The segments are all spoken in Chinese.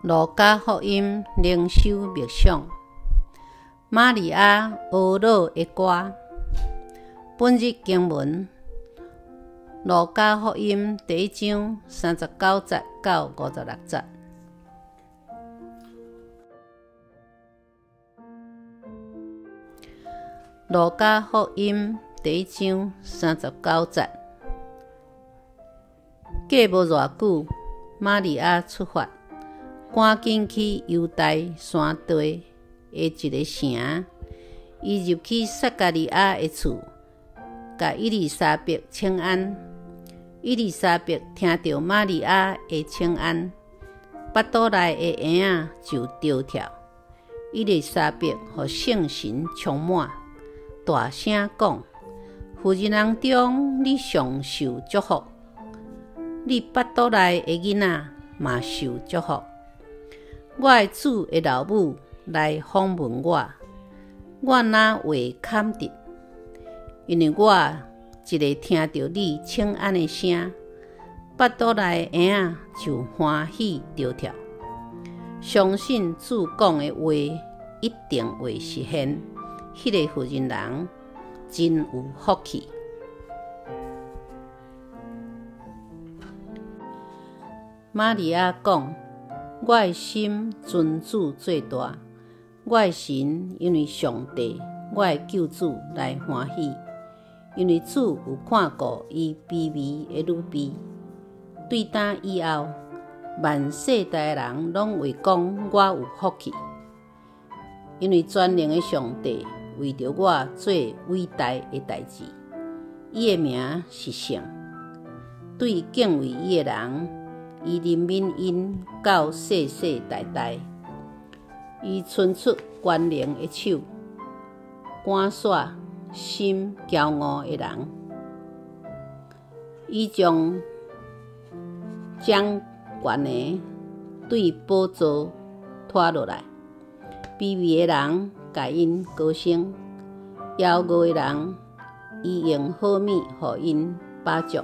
路加福音灵修默想，玛利亚学老的歌。本日经文：路加福音第1章39节到56节。路加福音第1章39节。过无偌久，玛利亚出发，赶紧去犹大山地的一个城。伊入去撒加利亚的厝，甲伊丽莎白请安。伊丽莎白听到玛利亚的请安，腹肚内的婴仔就跳跳。伊丽莎白互圣神充满，大声讲：“妇人人中，你上受祝福。你腹肚内的囡仔嘛受祝福。我的主的老母来访问我哪会堪得？因为我一个听到你请安的声，腹肚内的婴仔就欢喜跳跳。相信主讲的话一定会实现。迄个妇人人真有福气。”玛利亚讲：“我的心尊主最大，我的神因为上帝，我的救主来欢喜，因为主有看顾伊卑微的女婢。对打以后，万世代的人拢会讲我有福气，因为全能的上帝为着我做伟大的代志，伊的名是圣。对敬畏伊的人，伊怜悯因到世世代代。伊伸出权能的手，赶煞心骄傲的人。伊将掌权的对宝座拖落来，卑微的人甲因高升，骄傲的人伊用好米互因饱足，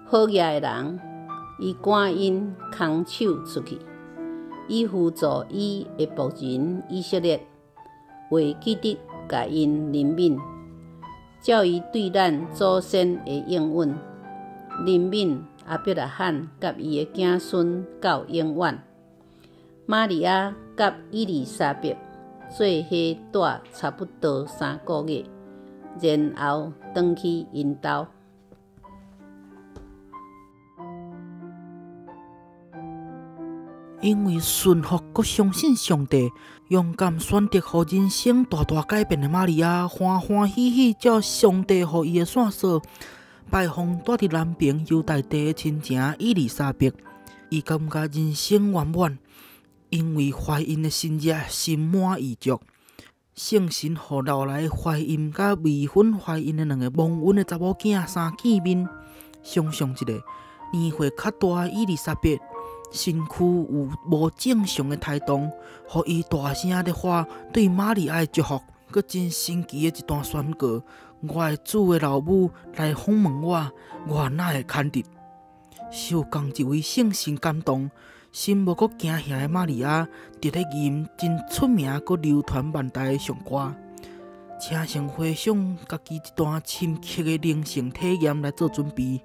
好业的人伊赶因空手出去。伊扶助伊的仆人以色列，为记得甲因怜悯，照伊对咱祖先的应允，怜悯亚伯拉罕甲伊的子孙到永远。玛利亚甲伊丽莎白做伙住差不多3个月，然后回去因兜。因为顺服佮相信上帝，勇敢选择互人生大大改变的玛利亚，欢欢喜喜照上帝予伊的线索，拜访住伫南边犹大地的亲情伊丽莎白。伊感觉人生圆满，因为怀孕的新热心满意足。圣神予后来怀孕甲未婚怀孕的2个蒙恩的查某囝生见面。想象一下，年岁较大的伊丽莎白，身躯有无正常的胎动，予伊大声的话对玛利亚的祝福，佮真神奇的一段宣告：我的主的老母来访问我哪会堪得？受同一位圣神感动，心无佮惊吓的玛利亚，伫咧吟真出名佮流传万代的上歌。请先回想家己一段深刻的灵性体验来做准备。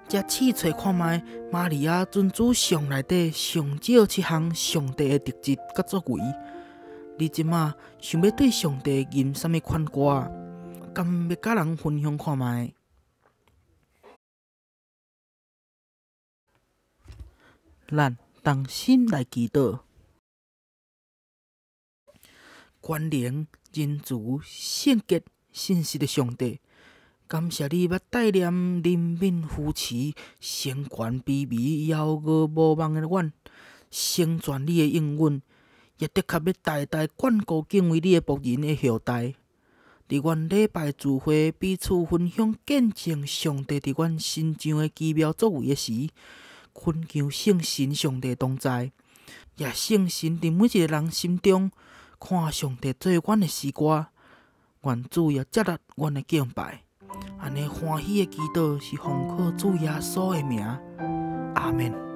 才试找看卖玛利亚尊主上内底上少7项上帝的特质甲作为。你即马想要对上帝吟什么款歌？敢要甲人分享看卖？咱同心来祈祷。全能、仁慈、圣洁、信实的上帝，感谢你捌带念怜悯扶持、成全卑微、遥无无望的阮，成全你的应允，也的确要代代眷顾敬畏你的仆人的后代。伫阮礼拜聚会彼此分享见证上帝伫阮身上的奇妙作为的时，恳求圣神上帝同在，也圣神伫每一个人心中看上帝做阮的诗歌，愿主也接纳阮的敬拜。安尼欢喜的祈祷是奉靠主耶稣的名，阿门。